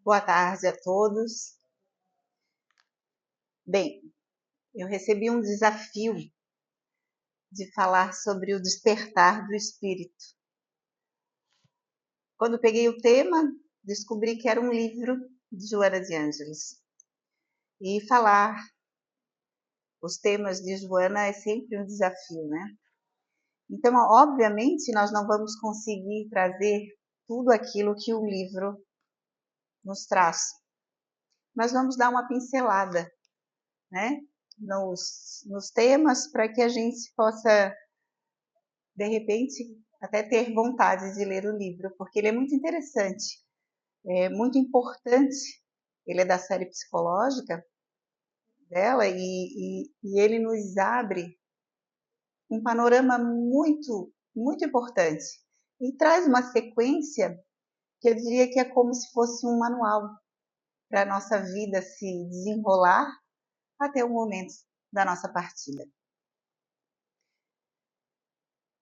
Boa tarde a todos. Bem, eu recebi um desafio de falar sobre o despertar do espírito. Quando peguei o tema, descobri que era um livro de Joana de Ângeles. E falar os temas de Joana é sempre um desafio, né? Então, obviamente, nós não vamos conseguir trazer tudo aquilo que o livro nos traz. Mas vamos dar uma pincelada, né? Nos temas, para que a gente possa, de repente, até ter vontade de ler o livro, porque ele é muito interessante, é muito importante. Ele é da série psicológica dela e ele nos abre um panorama muito, muito importante e traz uma sequência que eu diria que é como se fosse um manual para a nossa vida se desenrolar até o momento da nossa partida.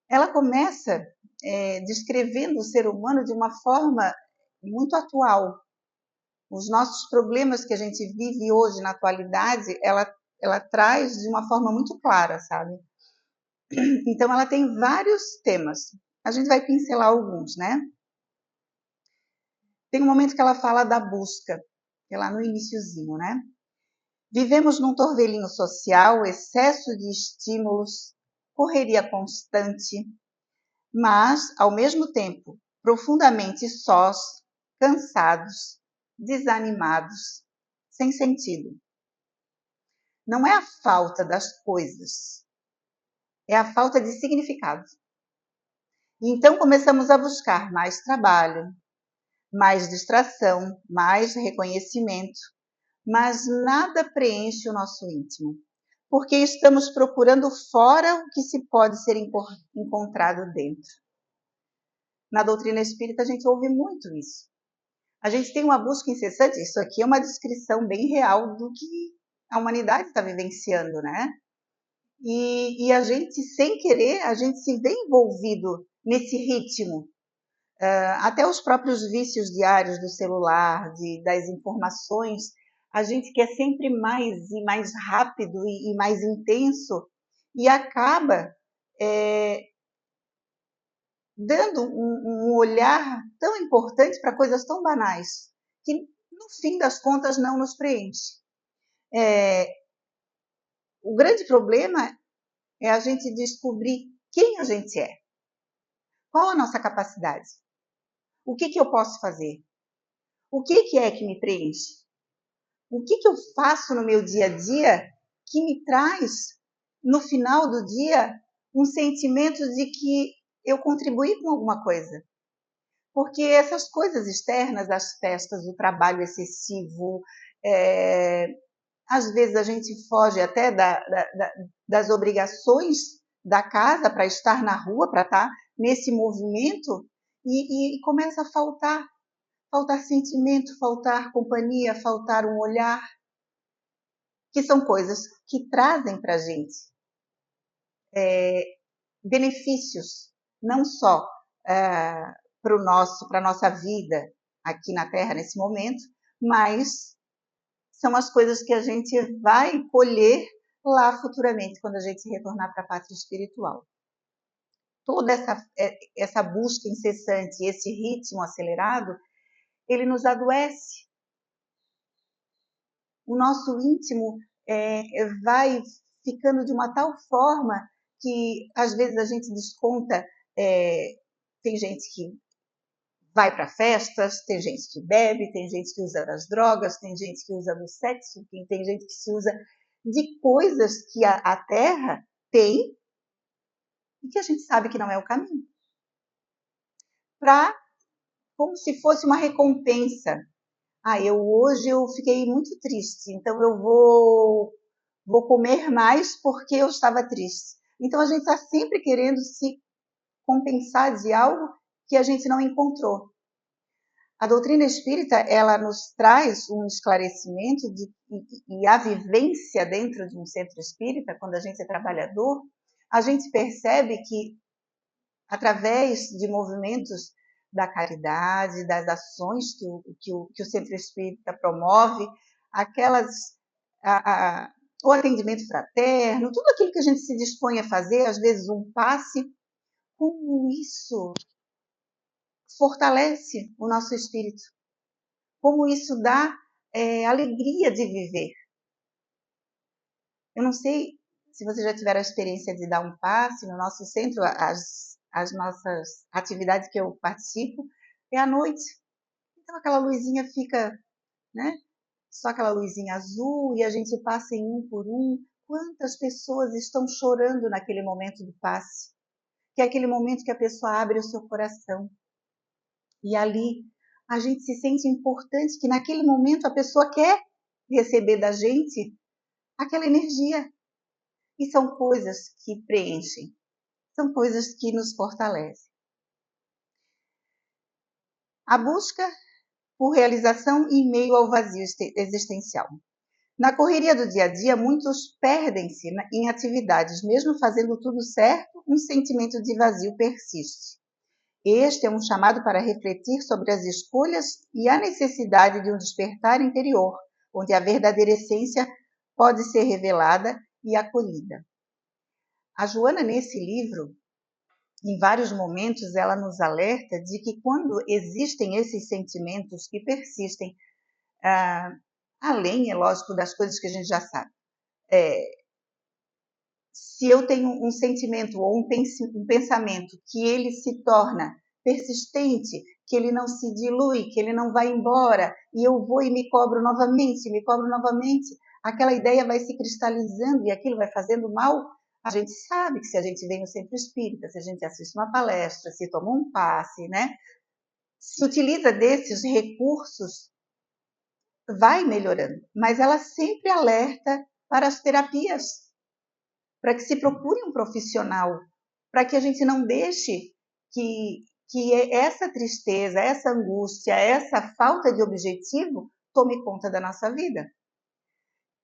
Ela começa descrevendo o ser humano de uma forma muito atual. Os nossos problemas que a gente vive hoje, na atualidade, ela traz de uma forma muito clara, sabe? Então, ela tem vários temas. A gente vai pincelar alguns, né? Tem um momento que ela fala da busca, que é lá no iniciozinho, né? Vivemos num torvelinho social, excesso de estímulos, correria constante, mas, ao mesmo tempo, profundamente sós, cansados, desanimados, sem sentido. Não é a falta das coisas, é a falta de significado. Então começamos a buscar mais trabalho, mais distração, mais reconhecimento, mas nada preenche o nosso íntimo, porque estamos procurando fora o que se pode ser encontrado dentro. Na doutrina espírita a gente ouve muito isso. A gente tem uma busca incessante, isso aqui é uma descrição bem real do que a humanidade está vivenciando, né? E a gente, sem querer, a gente se vê envolvido nesse ritmo. Até os próprios vícios diários do celular, das informações, a gente quer sempre mais e mais rápido e mais intenso e acaba dando um olhar tão importante para coisas tão banais, que no fim das contas não nos preenche. O grande problema é a gente descobrir quem a gente é, qual a nossa capacidade, o que eu posso fazer, o que é que me preenche, o que eu faço no meu dia a dia que me traz, no final do dia, um sentimento de que eu contribuí com alguma coisa. Porque essas coisas externas, as festas, o trabalho excessivo, às vezes a gente foge até das obrigações da casa para estar na rua, para estar nesse movimento, e começa a faltar sentimento, faltar companhia, faltar um olhar, que são coisas que trazem para a gente benefícios, não só para a nossa vida aqui na Terra nesse momento, mas são as coisas que a gente vai colher lá futuramente, quando a gente retornar para a pátria espiritual. Toda essa busca incessante, esse ritmo acelerado, ele nos adoece. O nosso íntimo vai ficando de uma tal forma que, às vezes, a gente desconta. Tem gente que vai para festas, tem gente que bebe, tem gente que usa das drogas, tem gente que usa do sexo, tem gente que se usa de coisas que a Terra tem e que a gente sabe que não é o caminho. Como se fosse uma recompensa. Hoje eu fiquei muito triste, então eu vou comer mais porque eu estava triste. Então a gente está sempre querendo se compensar de algo que a gente não encontrou. A doutrina espírita, ela nos traz um esclarecimento e a vivência dentro de um centro espírita, quando a gente é trabalhador, a gente percebe que, através de movimentos da caridade, das ações que o Centro Espírita promove, aquelas, o atendimento fraterno, tudo aquilo que a gente se dispõe a fazer, às vezes um passe, como isso fortalece o nosso espírito, como isso dá alegria de viver. Eu não sei se você já tiver a experiência de dar um passe no nosso centro, as nossas atividades que eu participo, é à noite. Então aquela luzinha fica, né? Só aquela luzinha azul e a gente passa em um por um. Quantas pessoas estão chorando naquele momento do passe? Que é aquele momento que a pessoa abre o seu coração. E ali a gente se sente importante, que naquele momento a pessoa quer receber da gente aquela energia. E são coisas que preenchem, são coisas que nos fortalecem. A busca por realização em meio ao vazio existencial. Na correria do dia a dia, muitos perdem-se em atividades, mesmo fazendo tudo certo, um sentimento de vazio persiste. Este é um chamado para refletir sobre as escolhas e a necessidade de um despertar interior, onde a verdadeira essência pode ser revelada e acolhida. A Joana, nesse livro, em vários momentos, ela nos alerta de que quando existem esses sentimentos que persistem, além, é lógico, das coisas que a gente já sabe, se eu tenho um sentimento ou um pensamento que ele se torna persistente, que ele não se dilui, que ele não vai embora, e eu vou e me cobro novamente, aquela ideia vai se cristalizando e aquilo vai fazendo mal. A gente sabe que se a gente vem no centro espírita, se a gente assiste uma palestra, se toma um passe, né? Se utiliza desses recursos, vai melhorando. Mas ela sempre alerta para as terapias, para que se procure um profissional, para que a gente não deixe que essa tristeza, essa angústia, essa falta de objetivo tome conta da nossa vida.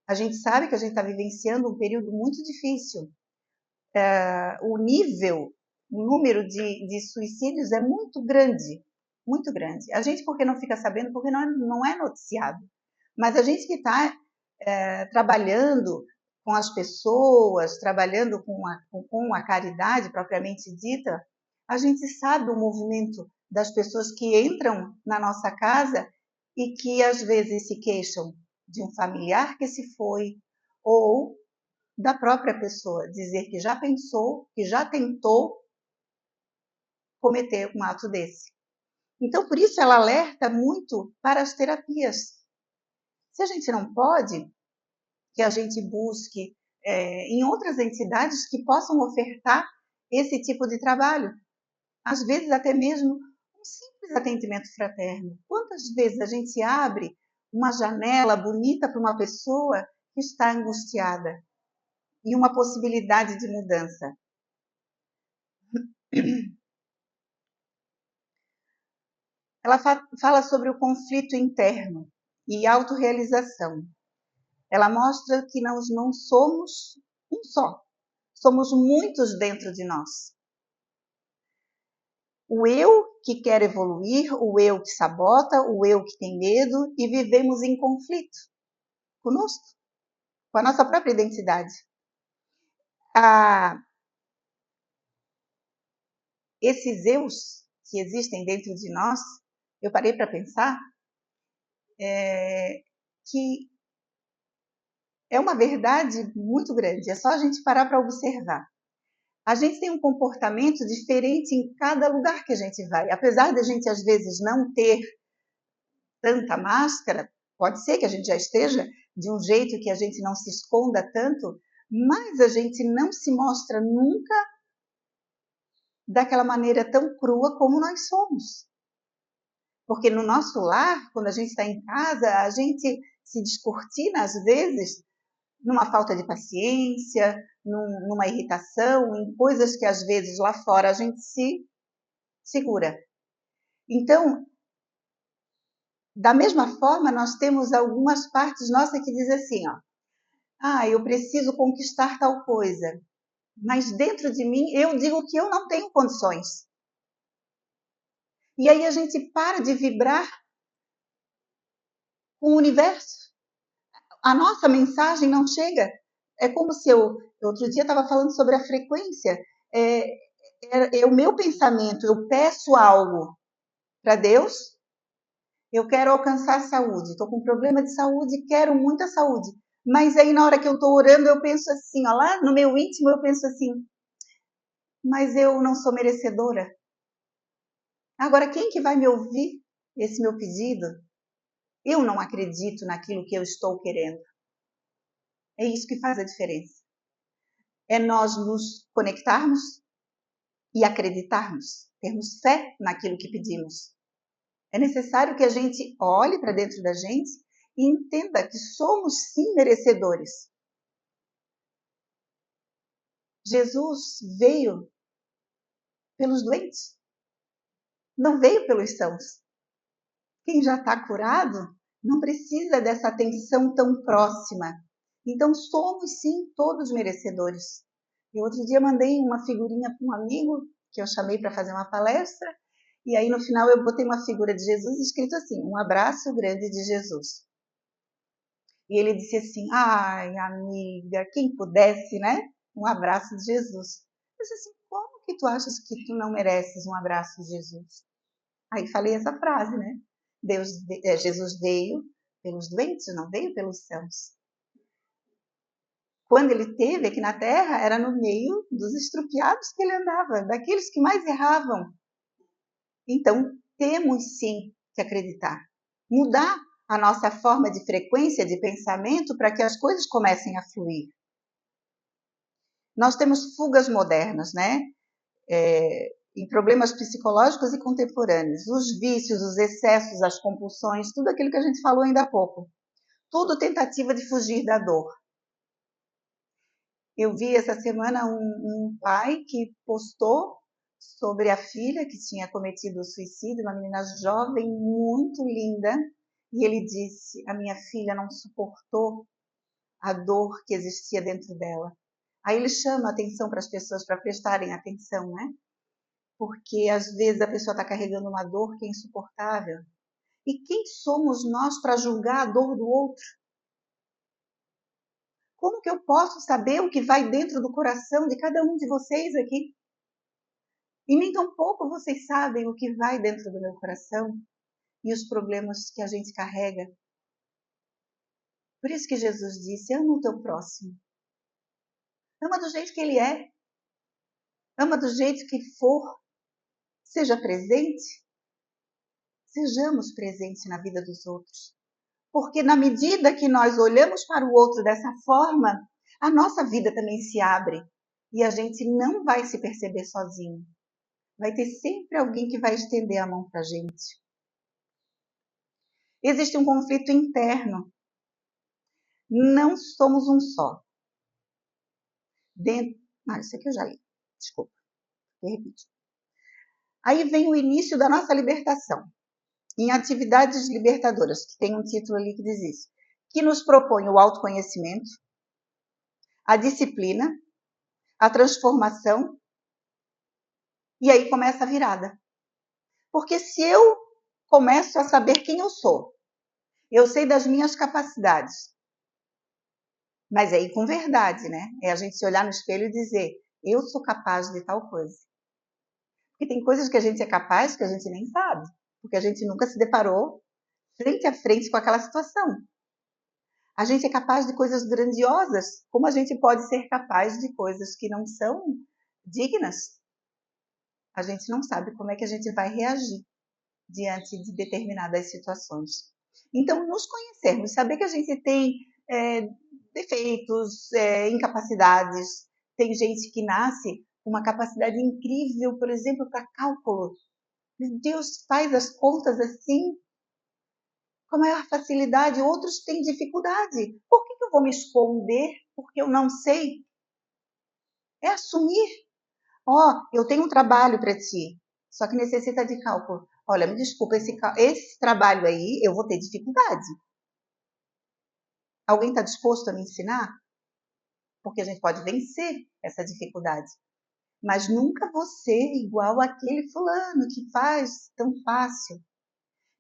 A gente sabe que a gente está vivenciando um período muito difícil. O número de suicídios é muito grande, muito grande. A gente, porque não fica sabendo, porque não é noticiado. Mas a gente que está trabalhando com as pessoas, trabalhando com a caridade propriamente dita, a gente sabe o movimento das pessoas que entram na nossa casa e que às vezes se queixam de um familiar que se foi, ou da própria pessoa, dizer que já pensou, que já tentou cometer um ato desse. Então, por isso ela alerta muito para as terapias. Se a gente não pode, que a gente busque em outras entidades que possam ofertar esse tipo de trabalho. Às vezes até mesmo um simples atendimento fraterno. Quantas vezes a gente abre uma janela bonita para uma pessoa que está angustiada e uma possibilidade de mudança? Ela fala sobre o conflito interno e autorrealização. Ela mostra que nós não somos um só, somos muitos dentro de nós. O eu que quer evoluir, o eu que sabota, o eu que tem medo, e vivemos em conflito conosco, com a nossa própria identidade. Esses eus que existem dentro de nós, eu parei para pensar que é uma verdade muito grande, é só a gente parar para observar. A gente tem um comportamento diferente em cada lugar que a gente vai. Apesar de a gente, às vezes, não ter tanta máscara, pode ser que a gente já esteja de um jeito que a gente não se esconda tanto, mas a gente não se mostra nunca daquela maneira tão crua como nós somos. Porque no nosso lar, quando a gente está em casa, a gente se descortina, às vezes, numa falta de paciência, numa irritação, em coisas que às vezes lá fora a gente se segura. Então, da mesma forma, nós temos algumas partes nossas que dizem assim, eu preciso conquistar tal coisa, mas dentro de mim eu digo que eu não tenho condições. E aí a gente para de vibrar com o universo. A nossa mensagem não chega. É como se outro dia estava falando sobre a frequência. É o meu pensamento, eu peço algo para Deus, eu quero alcançar saúde, estou com problema de saúde, quero muita saúde. Mas aí na hora que eu estou orando, eu penso assim, ó, lá no meu íntimo eu penso assim, mas eu não sou merecedora. Agora, quem que vai me ouvir esse meu pedido? Eu não acredito naquilo que eu estou querendo. É isso que faz a diferença. É nós nos conectarmos e acreditarmos, termos fé naquilo que pedimos. É necessário que a gente olhe para dentro da gente e entenda que somos sim merecedores. Jesus veio pelos doentes, não veio pelos sãos. Quem já está curado não precisa dessa atenção tão próxima. Então somos sim todos merecedores. E outro dia mandei uma figurinha para um amigo que eu chamei para fazer uma palestra, e aí no final eu botei uma figura de Jesus escrito assim, um abraço grande de Jesus. E ele disse assim, ai amiga, quem pudesse, né? Um abraço de Jesus. Eu disse assim, como que tu achas que tu não mereces um abraço de Jesus? Aí falei essa frase, né? Jesus veio pelos doentes, não veio pelos sãos. Quando ele esteve aqui na Terra, era no meio dos estrupiados que ele andava, daqueles que mais erravam. Então, temos sim que acreditar. Mudar a nossa forma de frequência de pensamento para que as coisas comecem a fluir. Nós temos fugas modernas, né? Em problemas psicológicos e contemporâneos. Os vícios, os excessos, as compulsões, tudo aquilo que a gente falou ainda há pouco. Tudo tentativa de fugir da dor. Eu vi essa semana um pai que postou sobre a filha que tinha cometido suicídio, uma menina jovem, muito linda, e ele disse, a minha filha não suportou a dor que existia dentro dela. Aí ele chama a atenção para as pessoas para prestarem atenção, né? Porque às vezes a pessoa está carregando uma dor que é insuportável. E quem somos nós para julgar a dor do outro? Como que eu posso saber o que vai dentro do coração de cada um de vocês aqui? E nem tampouco vocês sabem o que vai dentro do meu coração e os problemas que a gente carrega. Por isso que Jesus disse, ama o teu próximo. Ama do jeito que ele é. Ama do jeito que for. Seja presente. Sejamos presentes na vida dos outros. Porque na medida que nós olhamos para o outro dessa forma, a nossa vida também se abre. E a gente não vai se perceber sozinho. Vai ter sempre alguém que vai estender a mão para a gente. Existe um conflito interno. Não somos um só. Isso aqui eu já li. Desculpa. Vou repetir. Aí vem o início da nossa libertação. Em Atividades Libertadoras, que tem um título ali que diz isso. Que nos propõe o autoconhecimento, a disciplina, a transformação. E aí começa a virada. Porque se eu começo a saber quem eu sou, eu sei das minhas capacidades, mas aí com verdade, né? É a gente se olhar no espelho e dizer, eu sou capaz de tal coisa. Porque tem coisas que a gente é capaz que a gente nem sabe, porque a gente nunca se deparou frente a frente com aquela situação. A gente é capaz de coisas grandiosas, como a gente pode ser capaz de coisas que não são dignas. A gente não sabe como é que a gente vai reagir diante de determinadas situações. Então, nos conhecermos, saber que a gente tem defeitos, incapacidades. Tem gente que nasce com uma capacidade incrível, por exemplo, para cálculo. Deus faz as contas assim, com a maior facilidade. Outros têm dificuldade. Por que eu vou me esconder porque eu não sei? É assumir. Eu tenho um trabalho para ti, só que necessita de cálculo. Olha, me desculpa, esse trabalho aí eu vou ter dificuldade. Alguém está disposto a me ensinar? Porque a gente pode vencer essa dificuldade. mas nunca vou ser igual àquele fulano que faz tão fácil.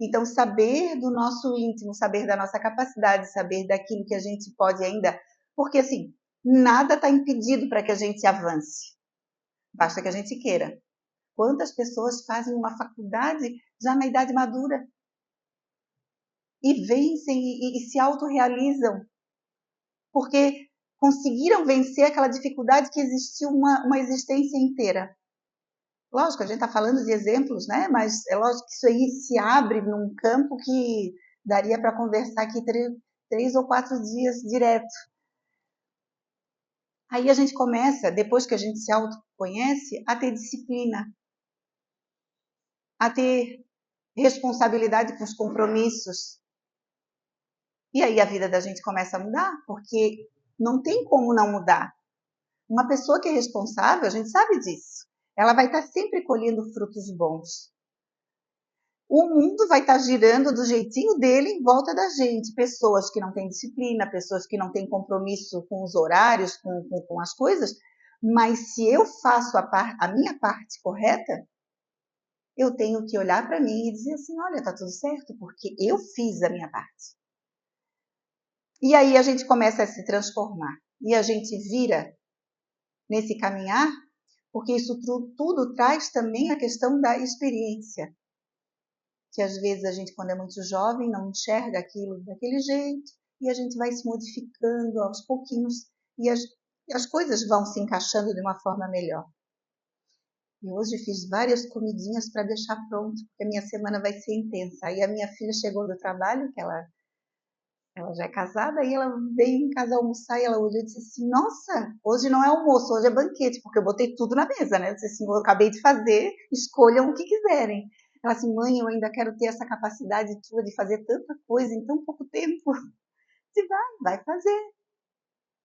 Então, saber do nosso íntimo, saber da nossa capacidade, saber daquilo que a gente pode ainda... Porque, assim, nada está impedido para que a gente avance. Basta que a gente queira. Quantas pessoas fazem uma faculdade já na idade madura? E vencem e se autorrealizam. Porque conseguiram vencer aquela dificuldade que existiu uma existência inteira. Lógico, a gente está falando de exemplos, né? Mas é lógico que isso aí se abre num campo que daria para conversar aqui 3 ou 4 dias direto. Aí a gente começa, depois que a gente se autoconhece, a ter disciplina, a ter responsabilidade com os compromissos. E aí a vida da gente começa a mudar, porque não tem como não mudar. Uma pessoa que é responsável, a gente sabe disso, ela vai estar sempre colhendo frutos bons. O mundo vai estar girando do jeitinho dele em volta da gente. Pessoas que não têm disciplina, pessoas que não têm compromisso com os horários, com as coisas. Mas se eu faço a minha parte correta, eu tenho que olhar para mim e dizer assim, olha, tá tudo certo, porque eu fiz a minha parte. E aí a gente começa a se transformar. E a gente vira nesse caminhar, porque isso tudo traz também a questão da experiência. Que às vezes a gente, quando é muito jovem, não enxerga aquilo daquele jeito, e a gente vai se modificando aos pouquinhos, e as coisas vão se encaixando de uma forma melhor. E hoje fiz várias comidinhas para deixar pronto, porque a minha semana vai ser intensa. Aí a minha filha chegou do trabalho, que ela já é casada, e ela veio em casa almoçar, e ela olhou e disse assim, nossa, hoje não é almoço, hoje é banquete, porque eu botei tudo na mesa, né? Eu disse assim, eu acabei de fazer, escolham o que quiserem. Ela assim, mãe, eu ainda quero ter essa capacidade tua de fazer tanta coisa em tão pouco tempo. Disse, vai fazer,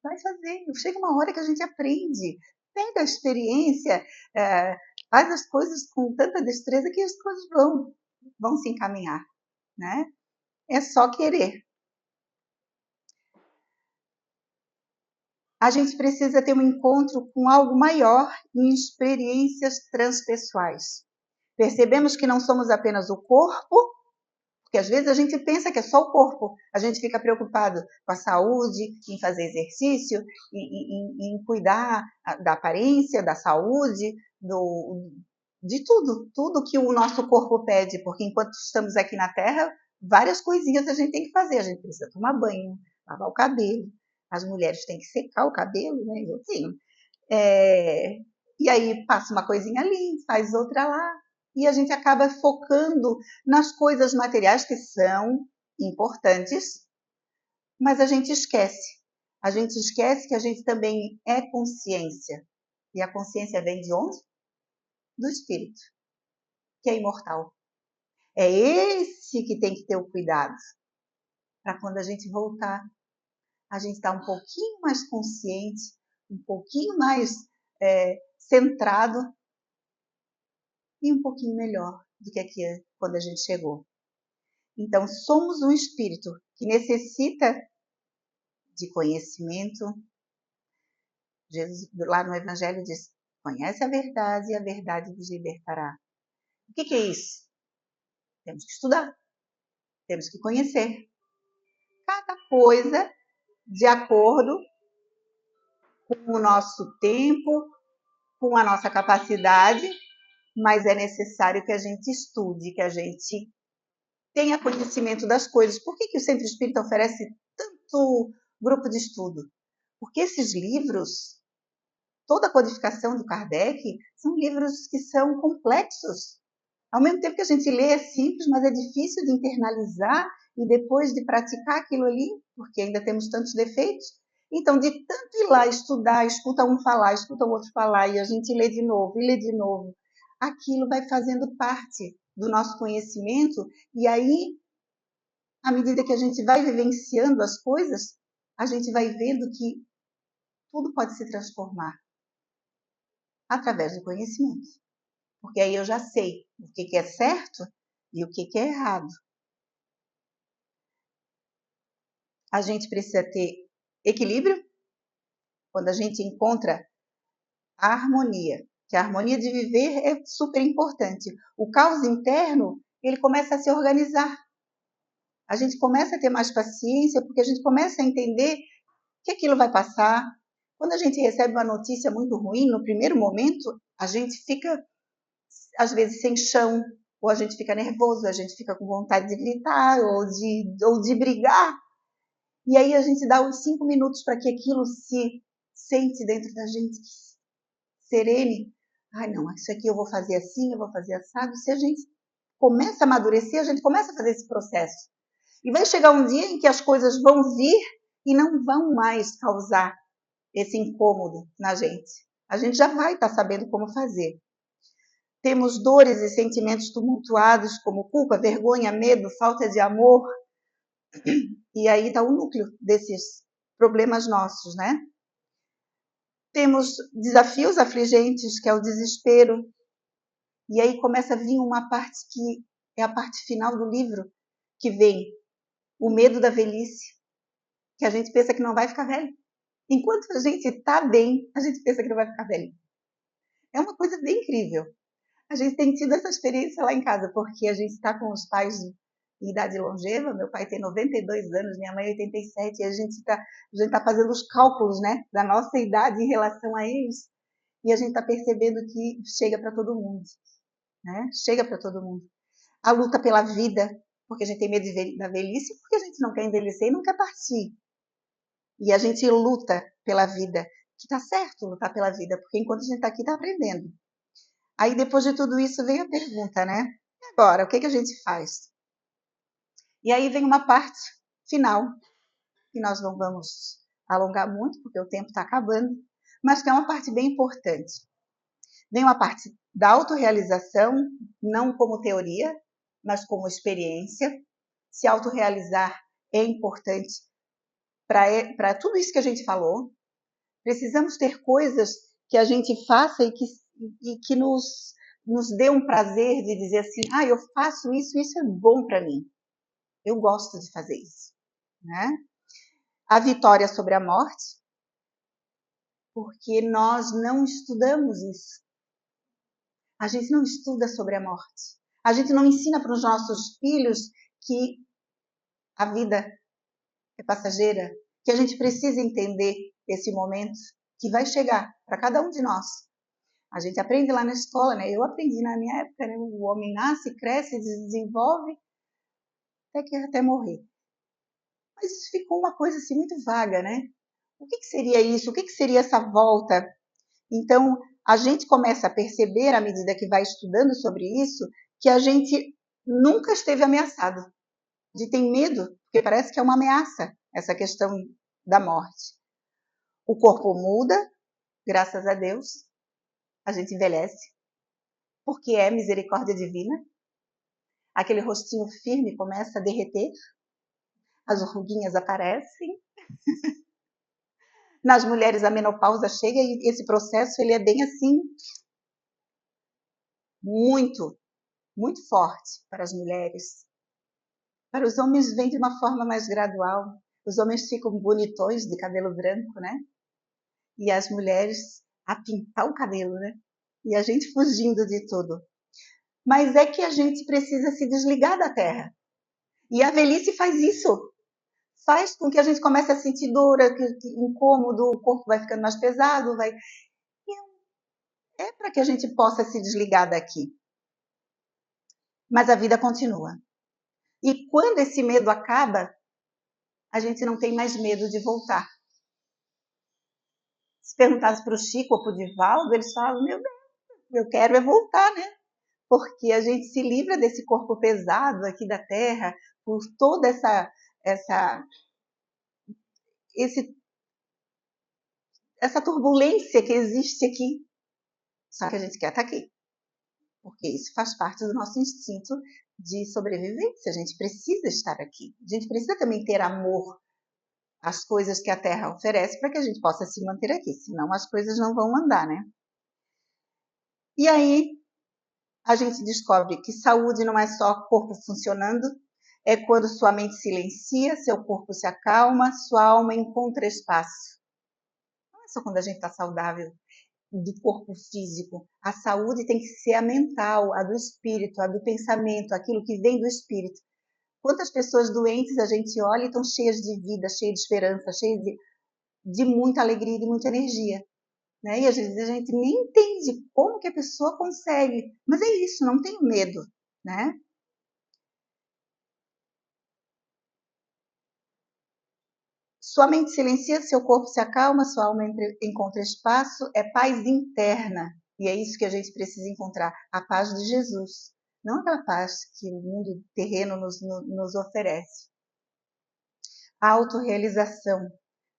vai fazer. Chega uma hora que a gente aprende, pega a experiência, faz as coisas com tanta destreza que as coisas vão se encaminhar, né? É só querer. A gente precisa ter um encontro com algo maior em experiências transpessoais. Percebemos que não somos apenas o corpo, porque às vezes a gente pensa que é só o corpo. A gente fica preocupado com a saúde, em fazer exercício, em cuidar da aparência, da saúde, de tudo que o nosso corpo pede, porque enquanto estamos aqui na Terra, várias coisinhas a gente tem que fazer. A gente precisa tomar banho, lavar o cabelo, as mulheres têm que secar o cabelo, né? Eu tenho. E aí passa uma coisinha ali, faz outra lá, e a gente acaba focando nas coisas materiais que são importantes, mas a gente esquece. A gente esquece que a gente também é consciência. E a consciência vem de onde? Do espírito, que é imortal. É esse que tem que ter o cuidado, para quando a gente voltar, a gente está um pouquinho mais consciente, um pouquinho mais centrado e um pouquinho melhor do que aqui quando a gente chegou. Então, somos um espírito que necessita de conhecimento. Jesus, lá no Evangelho, diz, conhece a verdade e a verdade vos libertará. O que é isso? Temos que estudar, temos que conhecer. Cada coisa de acordo com o nosso tempo, com a nossa capacidade, mas é necessário que a gente estude, que a gente tenha conhecimento das coisas. Por que o Centro Espírita oferece tanto grupo de estudo? Porque esses livros, toda a codificação do Kardec, são livros que são complexos. Ao mesmo tempo que a gente lê é simples, mas é difícil de internalizar e depois de praticar aquilo ali, porque ainda temos tantos defeitos. Então, de tanto ir lá estudar, escuta um falar, escuta o outro falar, e a gente lê de novo, e lê de novo, aquilo vai fazendo parte do nosso conhecimento, e aí, à medida que a gente vai vivenciando as coisas, a gente vai vendo que tudo pode se transformar através do conhecimento. Porque aí eu já sei o que é certo e o que é errado. A gente precisa ter equilíbrio. Quando a gente encontra a harmonia, que a harmonia de viver é super importante. O caos interno, ele começa a se organizar. A gente começa a ter mais paciência, porque a gente começa a entender que aquilo vai passar. Quando a gente recebe uma notícia muito ruim, no primeiro momento, a gente fica, às vezes, sem chão, ou a gente fica nervoso, a gente fica com vontade de gritar, ou de brigar. E aí a gente dá uns 5 minutos para que aquilo se sente dentro da gente, serene. Ai, não, isso aqui eu vou fazer assim, eu vou fazer assado. Se a gente começa a amadurecer, a gente começa a fazer esse processo. E vai chegar um dia em que as coisas vão vir e não vão mais causar esse incômodo na gente. A gente já vai estar sabendo como fazer. Temos dores e sentimentos tumultuados, como culpa, vergonha, medo, falta de amor. E aí está o núcleo desses problemas nossos, né? Temos desafios afligentes, que é o desespero. E aí começa a vir uma parte que é a parte final do livro, que vem o medo da velhice, que a gente pensa que não vai ficar velho. Enquanto a gente está bem, a gente pensa que não vai ficar velho. É uma coisa bem incrível. A gente tem tido essa experiência lá em casa, porque a gente está com os pais em idade longeva. Meu pai tem 92 anos, minha mãe 87, e a gente tá fazendo os cálculos, né, da nossa idade em relação a eles, e a gente está percebendo que chega para todo mundo, né? Chega para todo mundo. A luta pela vida, porque a gente tem medo da velhice, porque a gente não quer envelhecer e não quer partir. E a gente luta pela vida, que está certo lutar pela vida, porque enquanto a gente está aqui, está aprendendo. Aí, depois de tudo isso, vem a pergunta, né? E agora, o que a gente faz? E aí vem uma parte final, que nós não vamos alongar muito, porque o tempo está acabando, mas que é uma parte bem importante. Vem uma parte da autorrealização, não como teoria, mas como experiência. Se autorrealizar é importante para tudo isso que a gente falou. Precisamos ter coisas que a gente faça e que nos dê um prazer de dizer assim, eu faço isso, isso é bom para mim. Eu gosto de fazer isso, né? A vitória sobre a morte, porque nós não estudamos isso. A gente não estuda sobre a morte. A gente não ensina para os nossos filhos que a vida é passageira, que a gente precisa entender esse momento que vai chegar para cada um de nós. A gente aprende lá na escola, né? Eu aprendi na minha época, né? O homem nasce, cresce, desenvolve, até morrer. Mas isso ficou uma coisa assim muito vaga, né? O que seria isso? O que seria essa volta? Então, a gente começa a perceber, à medida que vai estudando sobre isso, que a gente nunca esteve ameaçado. A gente tem medo, porque parece que é uma ameaça, essa questão da morte. O corpo muda, graças a Deus, a gente envelhece, porque é misericórdia divina. Aquele rostinho firme começa a derreter, as ruguinhas aparecem. Nas mulheres a menopausa chega e esse processo ele é bem assim, muito, muito forte para as mulheres. Para os homens vem de uma forma mais gradual. Os homens ficam bonitões de cabelo branco, né? E as mulheres a pintar o cabelo, né? E a gente fugindo de tudo. Mas é que a gente precisa se desligar da terra. E a velhice faz isso. Faz com que a gente comece a sentir dor, incômodo, o corpo vai ficando mais pesado, é para que a gente possa se desligar daqui. Mas a vida continua. E quando esse medo acaba, a gente não tem mais medo de voltar. Se perguntasse para o Chico ou para o Divaldo, eles falavam, meu Deus, eu quero é voltar, né? Porque a gente se livra desse corpo pesado aqui da Terra, por toda essa turbulência que existe aqui. Só que a gente quer estar aqui. Porque isso faz parte do nosso instinto de sobrevivência. A gente precisa estar aqui. A gente precisa também ter amor às coisas que a Terra oferece para que a gente possa se manter aqui. Senão as coisas não vão andar, né? E aí a gente descobre que saúde não é só corpo funcionando, é quando sua mente silencia, seu corpo se acalma, sua alma encontra espaço. Não é só quando a gente está saudável. do corpo físico. A saúde tem que ser a mental, a do espírito, a do pensamento, aquilo que vem do espírito. Quantas pessoas doentes a gente olha e estão cheias de vida, cheias de esperança, cheias de muita alegria e de muita energia. Né? E às vezes a gente nem entende como que a pessoa consegue. Mas é isso, não tenho medo. Né? Sua mente silencia, seu corpo se acalma, sua alma encontra espaço, é paz interna. E é isso que a gente precisa encontrar, a paz de Jesus. Não aquela paz que o mundo terreno nos oferece. A autorrealização.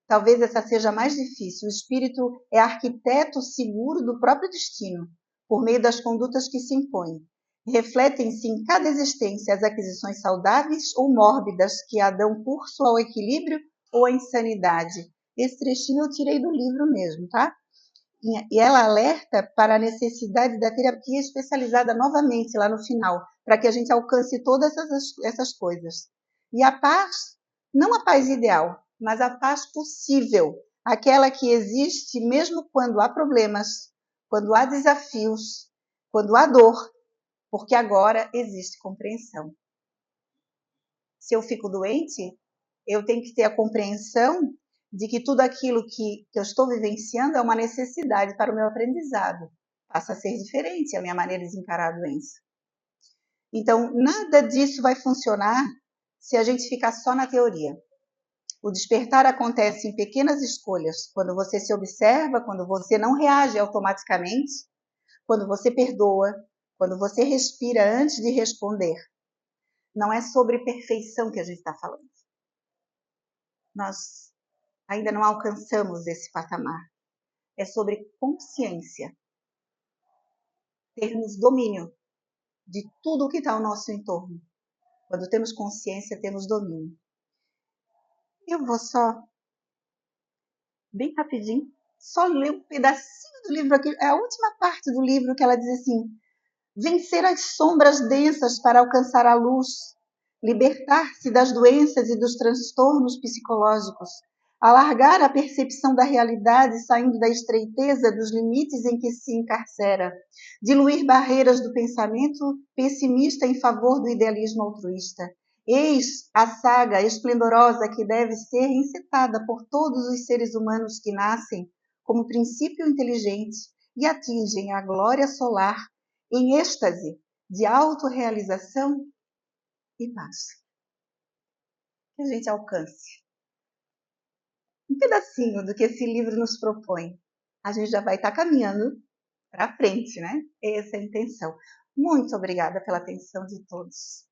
Talvez essa seja a mais difícil. O espírito é arquiteto seguro do próprio destino, por meio das condutas que se impõem. Refletem-se em cada existência as aquisições saudáveis ou mórbidas que dão curso ao equilíbrio ou à insanidade. Esse trechinho eu tirei do livro mesmo, tá? E ela alerta para a necessidade da terapia especializada novamente lá no final, para que a gente alcance todas essas coisas. E a paz, não a paz ideal, mas a paz possível, aquela que existe mesmo quando há problemas, quando há desafios, quando há dor, porque agora existe compreensão. Se eu fico doente, eu tenho que ter a compreensão de que tudo aquilo que eu estou vivenciando é uma necessidade para o meu aprendizado. Passa a ser diferente a minha maneira de encarar a doença. Então, nada disso vai funcionar se a gente ficar só na teoria. O despertar acontece em pequenas escolhas, quando você se observa, quando você não reage automaticamente, quando você perdoa, quando você respira antes de responder. Não é sobre perfeição que a gente está falando. Nós ainda não alcançamos esse patamar. É sobre consciência. Termos domínio de tudo o que está ao nosso entorno. Quando temos consciência, temos domínio. Eu vou só, bem rapidinho, só ler um pedacinho do livro aqui. É a última parte do livro que ela diz assim: vencer as sombras densas para alcançar a luz, libertar-se das doenças e dos transtornos psicológicos, alargar a percepção da realidade saindo da estreiteza dos limites em que se encarcera, diluir barreiras do pensamento pessimista em favor do idealismo altruísta. Eis a saga esplendorosa que deve ser encetada por todos os seres humanos que nascem como princípio inteligente e atingem a glória solar em êxtase de autorrealização e paz. Que a gente alcance um pedacinho do que esse livro nos propõe. A gente já vai estar caminhando para frente, né? Essa é a intenção. Muito obrigada pela atenção de todos.